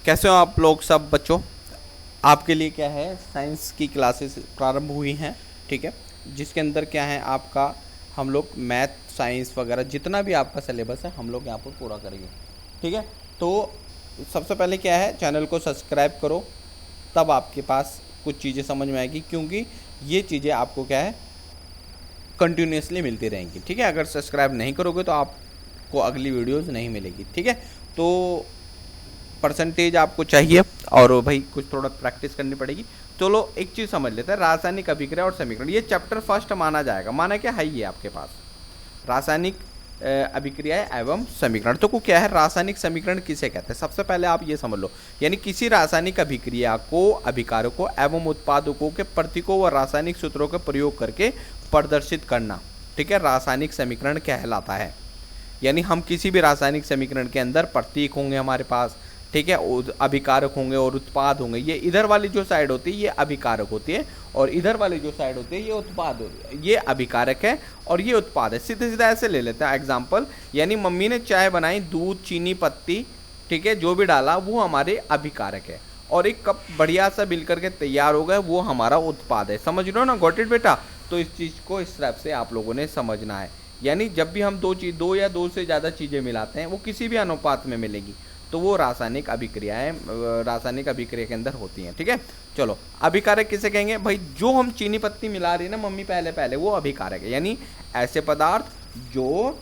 कैसे हो आप लोग सब बच्चों। आपके लिए क्या है, साइंस की क्लासेस प्रारंभ हुई हैं। ठीक है, जिसके अंदर क्या है आपका, हम लोग मैथ साइंस वगैरह जितना भी आपका सिलेबस है हम लोग यहाँ पर पूरा करेंगे। ठीक है, तो सबसे पहले क्या है, चैनल को सब्सक्राइब करो, तब आपके पास कुछ चीज़ें समझ में आएगी, क्योंकि ये चीज़ें आपको क्या है कंटिन्यूसली मिलती रहेंगी। ठीक है, अगर सब्सक्राइब नहीं करोगे तो आपको अगली वीडियोज़ नहीं मिलेगी। ठीक है, तो परसेंटेज आपको चाहिए और भाई कुछ थोड़ा प्रैक्टिस करनी पड़ेगी। चलो एक चीज़ समझ लेते हैं, रासायनिक अभिक्रिया और समीकरण। ये चैप्टर फर्स्ट माना जाएगा, माना क्या है ये आपके पास रासायनिक अभिक्रिया एवं समीकरण। तो को क्या है, रासायनिक समीकरण किसे कहते हैं, सबसे पहले आप ये समझ लो। यानी किसी रासायनिक अभिक्रिया को, अभिकारकों एवं उत्पादकों के प्रतीकों व रासायनिक सूत्रों का प्रयोग करके प्रदर्शित करना, ठीक है, रासायनिक समीकरण कहलाता है। यानी हम किसी भी रासायनिक समीकरण के अंदर प्रतीक होंगे हमारे पास, ठीक है, अभिकारक होंगे और उत्पाद होंगे। ये इधर वाली जो साइड होती है ये अभिकारक होती है और इधर वाली जो साइड होती है ये उत्पाद होती है। ये अभिकारक है और ये उत्पाद है। सीधे सीधा ऐसे ले लेते हैं एग्जाम्पल। यानी मम्मी ने चाय बनाई, दूध, चीनी, पत्ती, ठीक है, जो भी डाला वो हमारे अभिकारक है, और एक कप बढ़िया सा मिल करके तैयार हो गया वो हमारा उत्पाद है। समझ लो ना, गॉट इट बेटा। तो इस चीज़ को इस तरह से आप लोगों ने समझना है। यानी जब भी हम दो या दो से ज़्यादा चीज़ें मिलाते हैं वो किसी भी अनुपात में मिलेगी तो वो रासायनिक अभिक्रियाएं रासायनिक अभिक्रिया के अंदर होती हैं। ठीक है, चलो अभिकारक किसे कहेंगे भाई, जो हम चीनी पत्ती मिला रही है ना मम्मी पहले वो अभिकारक है। यानी ऐसे पदार्थ जो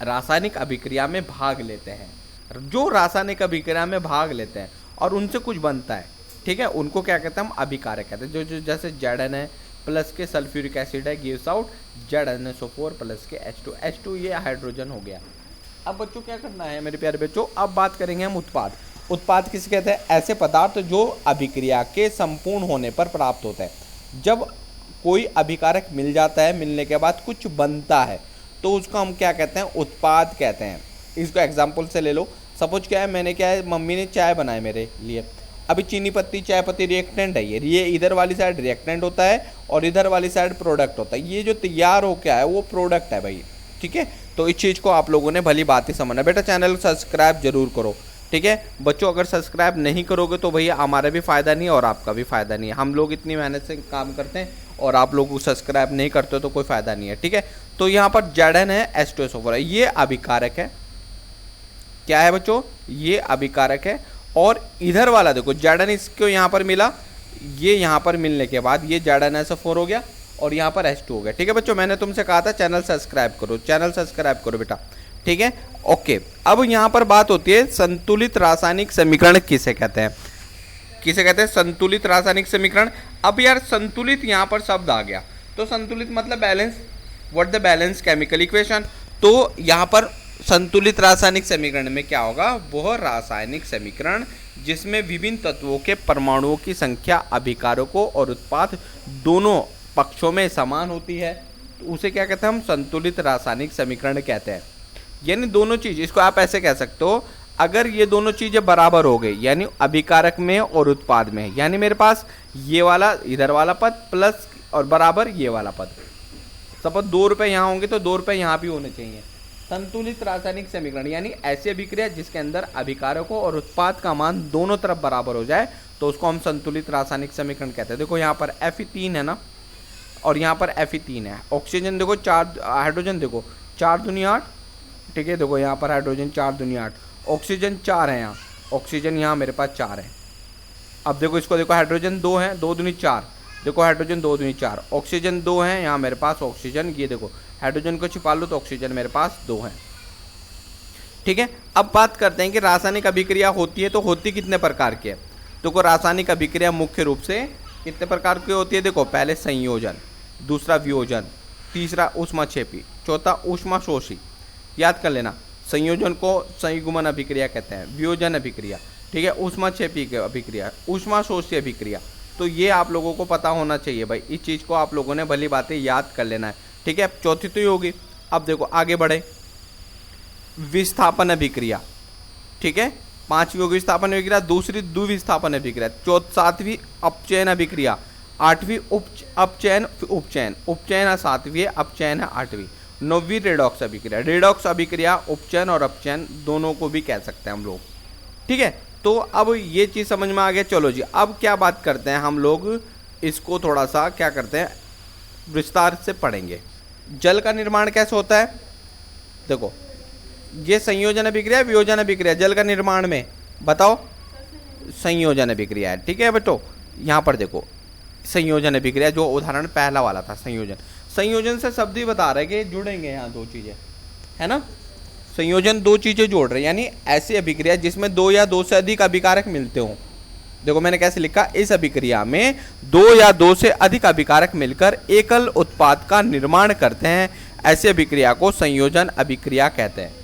रासायनिक अभिक्रिया में भाग लेते हैं, जो रासायनिक अभिक्रिया में भाग लेते हैं और उनसे कुछ बनता है, ठीक है, उनको क्या कहते हैं हम अभिकारक कहते हैं। जो जैसे Zn है प्लस के सल्फ्यूरिक एसिड है, गिव्स आउट ZnSO4 प्लस के H2 ये हाइड्रोजन हो गया। अब बच्चों क्या करना है मेरे प्यारे बच्चों, अब बात करेंगे हम उत्पाद। उत्पाद किसे कहते हैं, ऐसे पदार्थ जो अभिक्रिया के संपूर्ण होने पर प्राप्त होता है। जब कोई अभिकारक मिल जाता है, मिलने के बाद कुछ बनता है तो उसको हम क्या कहते हैं, उत्पाद कहते हैं। इसको एग्जाम्पल से ले लो। सपोज क्या है, मैंने क्या है, मम्मी ने चाय बनाई मेरे लिए। अभी चीनी पत्ती, चाय पत्ती रिएक्टेंट है, ये इधर वाली साइड रिएक्टेंट होता है और इधर वाली साइड प्रोडक्ट होता है। ये जो तैयार हो क्या है वो प्रोडक्ट है भाई। ठीक है, तो इस चीज़ को आप लोगों ने भली बात ही समझना। बेटा चैनल को सब्सक्राइब जरूर करो। ठीक है बच्चों, अगर सब्सक्राइब नहीं करोगे तो भैया हमारा भी फ़ायदा नहीं है और आपका भी फ़ायदा नहीं है। हम लोग इतनी मेहनत से काम करते हैं और आप लोग को सब्सक्राइब नहीं करते हो तो कोई फ़ायदा नहीं है। ठीक है, तो यहाँ पर Zn है, H2SO4 है, ये अभिकारक है। क्या है बच्चों, ये अभिकारक है। और इधर वाला देखो Zn इसको यहाँ पर मिला, ये यहाँ पर मिलने के बाद ये ZnSO4 हो गया और यहाँ पर H2 हो गया। ठीक है बच्चों, मैंने तुमसे कहा था चैनल सब्सक्राइब करो, चैनल सब्सक्राइब करो बेटा। ठीक है, ओके। अब यहाँ पर बात होती है संतुलित रासायनिक समीकरण किसे कहते हैं, किसे कहते हैं संतुलित रासायनिक समीकरण। अब यार संतुलित यहाँ पर शब्द आ गया, तो संतुलित मतलब balance, what the balance chemical equation. तो यहाँ पर संतुलित रासायनिक समीकरण में क्या होगा, वह रासायनिक समीकरण जिसमें विभिन्न तत्वों के परमाणुओं की संख्या अभिकारकों और उत्पाद दोनों पक्षों में समान होती है, तो उसे क्या कहते हैं हम संतुलित रासायनिक समीकरण कहते हैं। यानी दोनों चीज, इसको आप ऐसे कह सकते हो, अगर ये दोनों चीजें बराबर हो गई यानी अभिकारक में और उत्पाद में, यानी मेरे पास ये वाला इधर वाला पद प्लस और बराबर ये वाला पद, सपोज 2 रुपए यहाँ होंगे तो 2 रुपए यहाँ भी होने चाहिए। संतुलित रासायनिक समीकरण यानी ऐसी अभिक्रिया जिसके अंदर अभिकारकों और उत्पाद का मान दोनों तरफ बराबर हो जाए तो उसको हम संतुलित रासायनिक समीकरण कहते हैं। देखो यहाँ पर Fe3 है ना और यहाँ पर Fe3 है। ऑक्सीजन देखो 4, हाइड्रोजन देखो 4 दूनी 8, ठीक है, देखो यहाँ पर हाइड्रोजन 4 दूनी 8, ऑक्सीजन 4 है यहाँ, ऑक्सीजन यहाँ मेरे पास 4 है। अब देखो इसको देखो, हाइड्रोजन 2 है, 2 दूनी 4, देखो हाइड्रोजन 2 दूनी 4, ऑक्सीजन 2 है यहाँ मेरे पास, ऑक्सीजन ये देखो हाइड्रोजन को छिपा लो तो ऑक्सीजन मेरे पास 2 है। ठीक है, अब बात करते हैं कि रासायनिक अभिक्रिया होती है तो होती कितने प्रकार की है। तो रासायनिक अभिक्रिया मुख्य रूप से कितने प्रकार की होती है, देखो पहले संयोजन, दूसरा वियोजन, तीसरा ऊष्माक्षेपी, चौथा ऊष्माशोषी। याद कर लेना, संयोजन को संयुग्मन अभिक्रिया कहते हैं, वियोजन अभिक्रिया, ठीक है, ऊष्माक्षेपी अभिक्रिया, ऊष्माशोषी अभिक्रिया। तो ये आप लोगों को पता होना चाहिए भाई, इस चीज़ को आप लोगों ने भली बातें याद कर लेना है। ठीक है, चौथी तो ही होगी। अब देखो आगे बढ़े, विस्थापन अभिक्रिया, ठीक है, 5वीं होगी विस्थापन अभिक्रिया, दूसरी द्विविस्थापन अभिक्रिया, सातवीं अपचयन अभिक्रिया, 8वीं अपचयन उपचयन, उपचयन 7वीं है, अपचयन है 8वीं, 9वीं रेडॉक्स अभिक्रिया। रेडॉक्स अभिक्रिया उपचयन और अपचयन दोनों को भी कह सकते हैं हम लोग। ठीक है, तो अब ये चीज़ समझ में आ गया। चलो जी, अब क्या बात करते हैं हम लोग, इसको थोड़ा सा क्या करते हैं, विस्तार से पढ़ेंगे। जल का निर्माण कैसे होता है? देखो, ये संयोजन अभिक्रिया, वियोजन अभिक्रिया, जल का निर्माण में बताओ संयोजन अभिक्रिया है। ठीक है बेटो, यहाँ पर देखो संयोजन अभिक्रिया, जो उदाहरण पहला वाला था संयोजन। संयोजन से शब्द ही बता रहे कि जुड़ेंगे यहाँ दो चीज़ें, है ना। संयोजन दो चीज़ें जोड़ रहे, यानी ऐसी अभिक्रिया जिसमें दो या दो से अधिक अभिकारक मिलते हों। देखो मैंने कैसे लिखा, इस अभिक्रिया में दो या दो से अधिक अभिकारक मिलकर एकल उत्पाद का निर्माण करते हैं, ऐसी अभिक्रिया को संयोजन अभिक्रिया कहते हैं।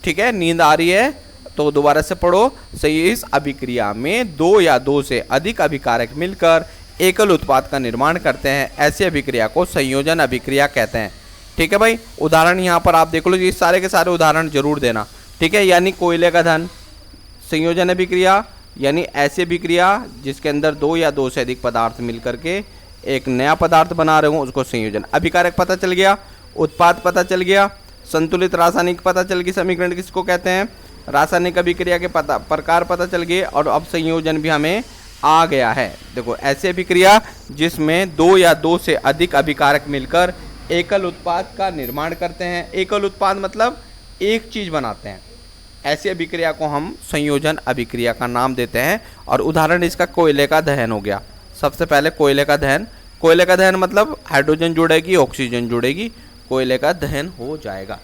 ठीक है, नींद आ रही है तो दोबारा से पढ़ो। सही, इस अभिक्रिया में दो या दो से अधिक अभिकारक मिलकर एकल उत्पाद का निर्माण करते हैं, ऐसी अभिक्रिया को संयोजन अभिक्रिया कहते हैं। ठीक है भाई, उदाहरण यहाँ पर आप देख लो, ये सारे के सारे उदाहरण जरूर देना। ठीक है, यानी कोयले का दहन संयोजन अभिक्रिया, यानी ऐसी अभिक्रिया जिसके अंदर दो या दो से अधिक पदार्थ मिलकर के एक नया पदार्थ बना रहे हो, उसको संयोजन। अभिकारक पता चल गया, उत्पाद पता चल गया, संतुलित रासायनिक पता चल गई, समीकरण किसको कहते हैं, रासायनिक अभिक्रिया के प्रकार पता चल गए, और अब संयोजन भी हमें आ गया है। देखो, ऐसी अभिक्रिया जिसमें दो या दो से अधिक अभिकारक मिलकर एकल उत्पाद का निर्माण करते हैं। एकल उत्पाद मतलब एक चीज बनाते हैं, ऐसी अभिक्रिया को हम संयोजन अभिक्रिया का नाम देते हैं। और उदाहरण इसका कोयले का दहन हो गया। सबसे पहले कोयले का दहन, कोयले का दहन मतलब हाइड्रोजन जुड़ेगी, ऑक्सीजन जुड़ेगी, कोयले का दहन हो जाएगा।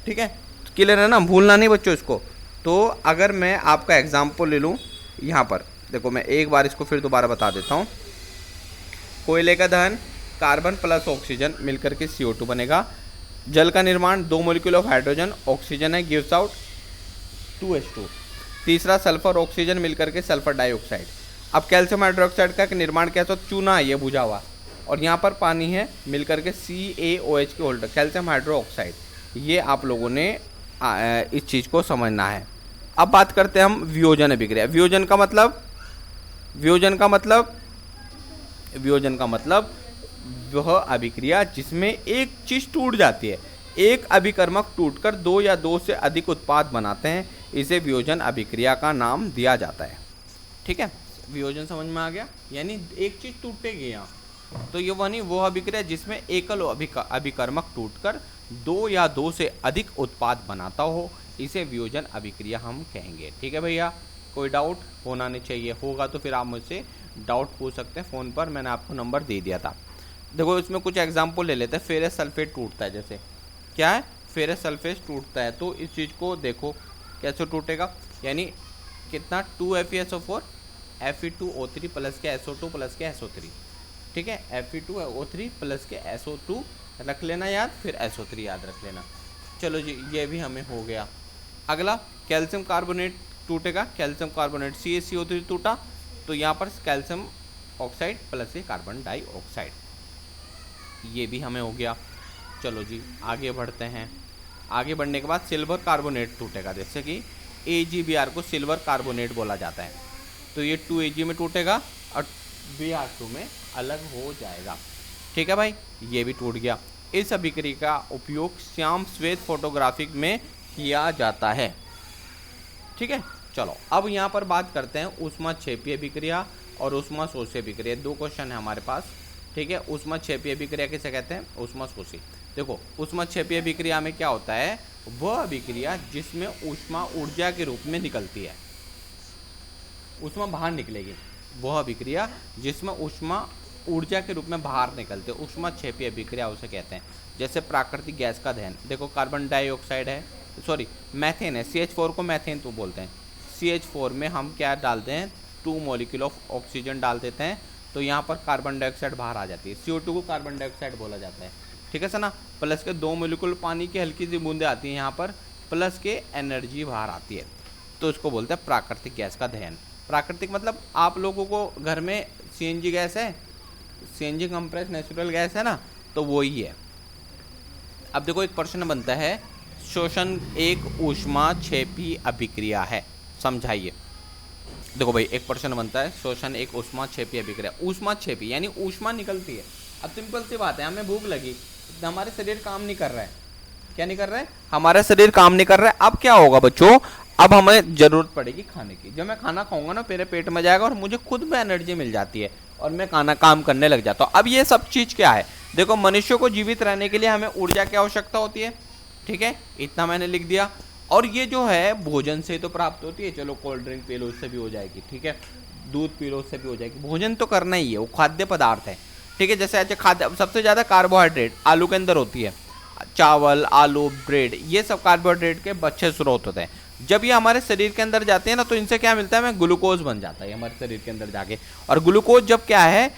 ठीक है, क्लियर है ना, भूलना नहीं बच्चों इसको। तो अगर मैं आपका एग्जाम्पल ले लूँ, यहाँ पर देखो मैं एक बार इसको फिर दोबारा बता देता हूँ। कोयले का दहन, कार्बन प्लस ऑक्सीजन मिलकर के CO2 बनेगा। जल का निर्माण, 2 मोलिक्यूल ऑफ हाइड्रोजन, ऑक्सीजन है, गिव्स आउट 2H2। तीसरा सल्फर ऑक्सीजन मिलकर के सल्फर डाइऑक्साइड। अब कैल्शियम हाइड्रोक्साइड का निर्माण कैसा, चूना है ये बुझा हुआ, और यहाँ पर पानी है मिलकर के CaOH के होल्डर, कैल्शियम हाइड्रोक्साइड। ये आप लोगों ने इस चीज़ को समझना है। अब बात करते हैं हम वियोजन अभिक्रिया। वियोजन का मतलब वह अभिक्रिया जिसमें एक चीज टूट जाती है, एक अभिकर्मक टूटकर दो या दो से अधिक उत्पाद बनाते हैं, इसे वियोजन अभिक्रिया का नाम दिया जाता है। ठीक है, वियोजन समझ में आ गया, यानी एक चीज टूटेगी यहाँ, तो ये वो अभिक्रिया जिसमें एकल अभिकर्मक टूटकर दो या दो से अधिक उत्पाद बनाता हो, इसे वियोजन अभिक्रिया हम कहेंगे। ठीक है भैया, कोई डाउट होना नहीं चाहिए, होगा तो फिर आप मुझसे डाउट पूछ सकते हैं फ़ोन पर, मैंने आपको नंबर दे दिया था। देखो इसमें कुछ एग्जाम्पल ले लेते हैं। फेरस सल्फेट टूटता है, जैसे क्या है, फेरस सल्फेट टूटता है, तो इस चीज़ को देखो कैसे टूटेगा, यानी कितना 2FeSO4 Fe2O3 प्लस के SO2 प्लस के SO3। ठीक है, Fe2O3 प्लस के SO2 रख लेना याद, फिर SO3 याद रख लेना। चलो जी, ये भी हमें हो गया। अगला कैल्शियम कार्बोनेट टूटेगा, कैल्शियम कार्बोनेट CaCO3 टूटा, तो यहाँ पर कैल्शियम ऑक्साइड प्लस से कार्बन डाइऑक्साइड, ये भी हमें हो गया। चलो जी आगे बढ़ते हैं। आगे बढ़ने के बाद सिल्वर कार्बोनेट टूटेगा, जैसे कि AgBr को सिल्वर कार्बोनेट बोला जाता है, तो ये 2Ag में टूटेगा और Br2 में अलग हो जाएगा। ठीक है भाई, ये भी टूट गया। इस अभिक्रिया का उपयोग श्याम श्वेत फोटोग्राफी में किया जाता है। ठीक है, चलो अब यहाँ पर बात करते हैं ऊष्माक्षेपीय अभिक्रिया और ऊष्माशोषी अभिक्रिया। दो क्वेश्चन है हमारे पास। ठीक है, ऊष्माक्षेपीय अभिक्रिया किसे कहते हैं, ऊष्माशोषी। देखो ऊष्माक्षेपीय अभिक्रिया में क्या होता है, वह अभिक्रिया जिसमें ऊष्मा ऊर्जा के रूप में निकलती है, ऊष्मा बाहर निकलेगी, वह अभिक्रिया जिसमें ऊष्मा ऊर्जा के रूप में बाहर निकलते हैं, ऊष्माक्षेपीय अभिक्रिया उसे कहते हैं। जैसे प्राकृतिक गैस का दहन, देखो कार्बन डाइऑक्साइड है, सॉरी मैथेन है, CH4 को मैथेन तो बोलते हैं। CH4 में हम क्या डालते हैं, 2 मोलिक्यूल ऑफ ऑक्सीजन डाल देते हैं, तो यहाँ पर कार्बन डाइऑक्साइड बाहर आ जाती है। CO2 को कार्बन डाइऑक्साइड बोला जाता है। ठीक है सर ना, प्लस के 2 मोलिक्यूल पानी की हल्की सी बूंदें आती हैं यहाँ पर, प्लस के एनर्जी बाहर आती है, तो इसको बोलते हैं प्राकृतिक गैस का दहन। प्राकृतिक मतलब आप लोगों को घर में CNG गैस है, CNG कंप्रेस नेचुरल गैस है ना, तो वो ही है। अब देखो एक प्रश्न बनता है, शोषण एक ऊष्माक्षेपी अभिक्रिया है, समझाइए। देखो भाई एक प्रश्न बनता है, शोषण एक ऊष्माक्षेपी अभिक्रिया। ऊष्माक्षेपी यानी ऊष्मा निकलती है। अब सिंपल सी बात है, हमें भूख लगी, हमारे शरीर काम नहीं कर रहा है, क्या नहीं कर रहा है, हमारा शरीर काम नहीं कर रहा है। अब क्या होगा बच्चों, अब हमें ज़रूरत पड़ेगी खाने की। जब मैं खाना खाऊंगा ना मेरे पेट में जाएगा और मुझे खुद में एनर्जी मिल जाती है और मैं काम करने लग जाता हूँ। अब ये सब चीज़ क्या है, देखो मनुष्य को जीवित रहने के लिए हमें ऊर्जा की आवश्यकता होती है, ठीक है, इतना मैंने लिख दिया। और ये जो है भोजन से तो प्राप्त होती है, चलो कोल्ड ड्रिंक पी लो उससे भी हो जाएगी, ठीक है, दूध पी लो उससे भी हो जाएगी, भोजन तो करना ही है, वो खाद्य पदार्थ है, ठीक है। जैसे अच्छा खाद्य, सबसे ज़्यादा कार्बोहाइड्रेट आलू के अंदर होती है, चावल, आलू, ब्रेड, ये सब कार्बोहाइड्रेट के अच्छे स्रोत होते हैं। जब ये हमारे शरीर के अंदर जाते हैं ना तो इनसे क्या मिलता है, हमें ग्लूकोज बन जाता है हमारे शरीर के अंदर जाके। और ग्लूकोज जब क्या है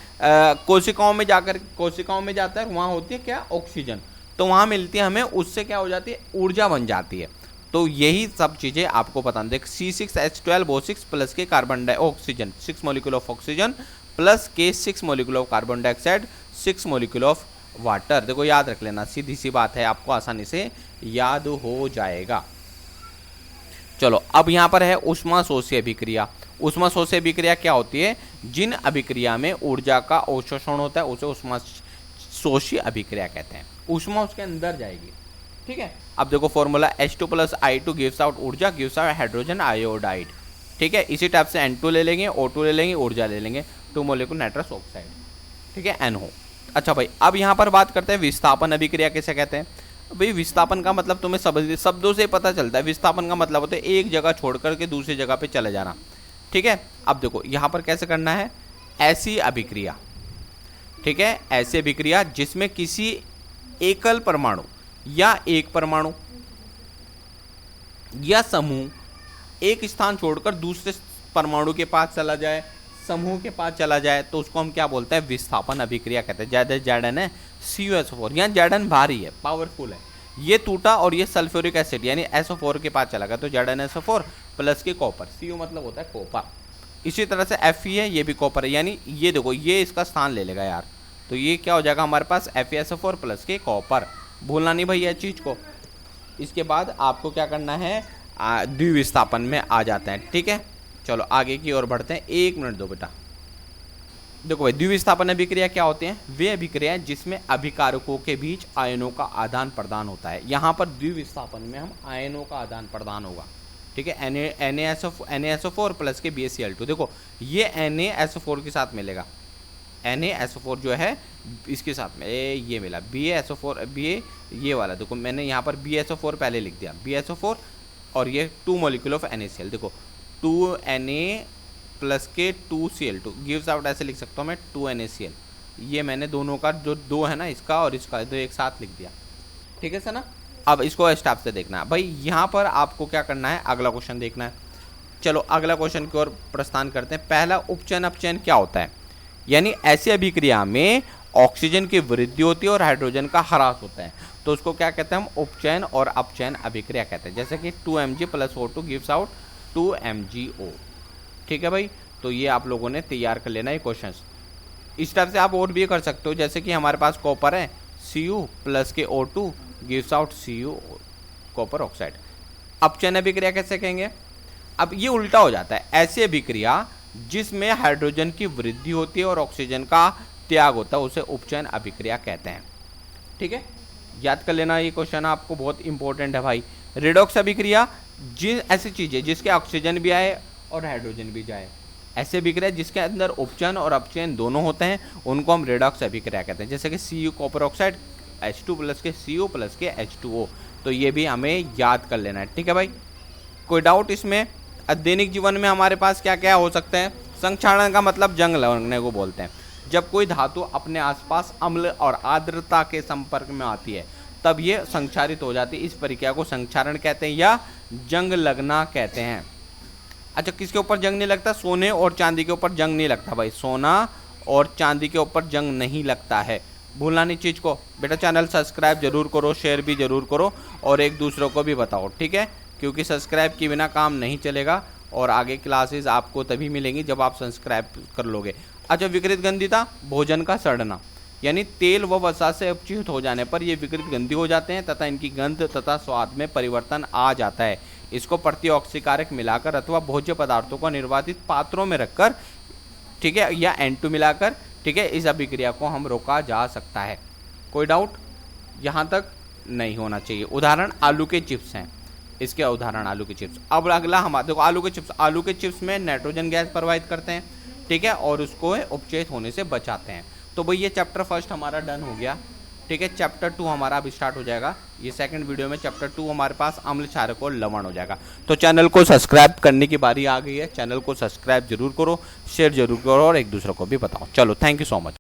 कोशिकाओं में जाकर, कोशिकाओं में जाता है, वहाँ होती है क्या, ऑक्सीजन, तो वहाँ मिलती है हमें, उससे क्या हो जाती है, ऊर्जा बन जाती है। तो यही सब चीज़ें आपको पता देख, C6H12O6 प्लस के carbon oxygen 6 molecule of oxygen plus के 6 molecule of carbon dioxide 6 molecule of water. देखो याद रख लेना, सीधी सी बात है, आपको आसानी से याद हो जाएगा। चलो अब यहाँ पर है ऊष्माशोषी अभिक्रिया। ऊष्माशोषी अभिक्रिया क्या होती है, जिन अभिक्रिया में ऊर्जा का अवशोषण होता है उसे ऊष्माशोषी अभिक्रिया कहते हैं। ऊष्मा उसके अंदर जाएगी, ठीक है। अब देखो formula H2 + I2 gives out ऊर्जा, गिव्स आउट हाइड्रोजन आयोडाइड, ठीक है। इसी टाइप से N2 ले लेंगे, O2 ले लेंगे, ऊर्जा ले लेंगे, 2 मोलिक्यूल नाइट्रस ऑक्साइड, ठीक है, NO। अच्छा भाई अब यहाँ पर बात करते हैं विस्थापन अभिक्रिया किसे कहते हैं। भाई विस्थापन का मतलब तुम्हें शब्दों से पता चलता है। विस्थापन का मतलब होता है एक जगह छोड़ करके दूसरी जगह पे चले जाना, ठीक है। अब देखो यहाँ पर कैसे करना है, ऐसी अभिक्रिया, ठीक है, ऐसी अभिक्रिया जिसमें किसी एकल परमाणु या एक परमाणु या समूह एक स्थान छोड़कर दूसरे परमाणु के पास चला जाए, समूह के पास चला जाए, तो उसको हम क्या बोलते हैं, विस्थापन अभिक्रिया कहते हैं। ज़्यादा Zn है CuSO4, यहाँ Zn भारी है, पावरफुल है, ये टूटा और ये सल्फ्यूरिक एसिड यानी SO4 के पास चला गया, तो ZnSO4 प्लस के कॉपर, Cu मतलब होता है कॉपर। इसी तरह से Fe है, ये भी कॉपर है, यानी ये देखो ये इसका स्थान ले लेगा यार, तो ये क्या हो जाएगा हमारे पास FeSO4 प्लस के कॉपर। भूलना नहीं भाई ये चीज़ को। इसके बाद आपको क्या करना है, द्विविस्थापन में आ जाते हैं, ठीक है। चलो आगे की ओर बढ़ते हैं, 1 मिनट दो बेटा। देखो भाई द्विविस्थापन अभिक्रिया क्या होते हैं, वे अभिक्रिया हैं जिसमें अभिकारकों के बीच आयनों का आदान प्रदान होता है। यहाँ पर द्विविस्थापन में हम आयनों का आदान प्रदान होगा, ठीक है। NaSO4 प्लस के BaCl2, देखो ये NaSO4 के साथ मिलेगा, NaSO4 जो है इसके साथ में ये मिला BaSO4, ये वाला देखो मैंने यहाँ पर BaSO4 पहले लिख दिया, BaSO4 और ये 2 मॉलिक्यूल ऑफ NaCl, देखो 2Na प्लस के 2Cl2 गिव्स आउट, ऐसे लिख सकता हूँ मैं 2NaCl। ये मैंने दोनों का जो दो है ना, इसका और इसका दो एक साथ लिख दिया, ठीक है सर ना। अब इसको स्टेप से देखना है भाई, यहाँ पर आपको क्या करना है, अगला क्वेश्चन देखना है। चलो अगला क्वेश्चन की ओर प्रस्थान करते हैं। पहला उपचयन अपचयन क्या होता है, यानी ऐसी अभिक्रिया में ऑक्सीजन की वृद्धि होती है और हाइड्रोजन का ह्रास होता है, तो उसको क्या कहते हैं हम, उपचयन और अपचयन अभिक्रिया कहते हैं। जैसे कि 2Mg + O2 gives out 2MgO, ठीक है भाई। तो ये आप लोगों ने तैयार कर लेना ये क्वेश्चन। इस टाइप से आप और भी कर सकते हो, जैसे कि हमारे पास कॉपर है, Cu प्लस के O2 gives out Cu copper oxide. अपचयन अभिक्रिया कैसे कहेंगे, अब ये उल्टा हो जाता है, ऐसी अभिक्रिया जिसमें हाइड्रोजन की वृद्धि होती है और ऑक्सीजन का त्याग होता है उसे उपचयन अभिक्रिया कहते हैं, ठीक है। याद कर लेना ये क्वेश्चन आपको बहुत इंपॉर्टेंट है भाई। रिडॉक्स अभिक्रिया जिन ऐसी चीज़ है जिसके ऑक्सीजन भी आए और हाइड्रोजन भी जाए, ऐसे अभिक्रिया जिसके अंदर उपचयन और अपचयन दोनों होते हैं उनको हम रिडॉक्स अभिक्रिया कहते हैं। जैसे कि Cu copper oxide H2 plus के Cu प्लस के H2O, तो ये भी हमें याद कर लेना है, ठीक है भाई। कोई डाउट इसमें। दैनिक जीवन में हमारे पास क्या क्या हो सकता है, संक्षारण का मतलब जंग लगने को बोलते हैं। जब कोई धातु अपने आसपास अम्ल और आर्द्रता के संपर्क में आती है तब ये संक्षारित हो जाती है, इस प्रक्रिया को संक्षारण कहते हैं या जंग लगना कहते हैं। अच्छा किसके ऊपर जंग नहीं लगता, सोने और चांदी के ऊपर जंग नहीं लगता भाई, सोना और चांदी के ऊपर जंग नहीं लगता है, भूलना नहीं चीज़ को। बेटा चैनल सब्सक्राइब जरूर करो, शेयर भी जरूर करो और एक दूसरों को भी बताओ, ठीक है, क्योंकि सब्सक्राइब के बिना काम नहीं चलेगा और आगे क्लासेस आपको तभी मिलेंगी जब आप सब्सक्राइब कर लोगे। अच्छा विकृत गंधिता, भोजन का सड़ना, यानी तेल व वसा से अपचित हो जाने पर ये विकृत गंधी हो जाते हैं तथा इनकी गंध तथा स्वाद में परिवर्तन आ जाता है। इसको प्रतिऑक्सीकारक मिलाकर अथवा भोज्य पदार्थों को निर्वातित पात्रों में रखकर, ठीक है, या N2 मिलाकर, ठीक है, इस अभिक्रिया को हम रोका जा सकता है। कोई डाउट यहाँ तक नहीं होना चाहिए। उदाहरण आलू के चिप्स हैं, इसके उदाहरण आलू के चिप्स। अब अगला हमारे देखो आलू के चिप्स में नाइट्रोजन गैस प्रोवाइड करते हैं, ठीक है, और उसको उपचयित होने से बचाते हैं। तो भाई ये चैप्टर फर्स्ट हमारा डन हो गया, ठीक है। चैप्टर 2 हमारा अब स्टार्ट हो जाएगा। ये सेकंड वीडियो में चैप्टर 2 हमारे पास अम्ल क्षारक और लवण हो जाएगा। तो चैनल को सब्सक्राइब करने की बारी आ गई है। चैनल को सब्सक्राइब जरूर करो, शेयर जरूर करो और एक दूसरे को भी बताओ। चलो, थैंक यू सो मच।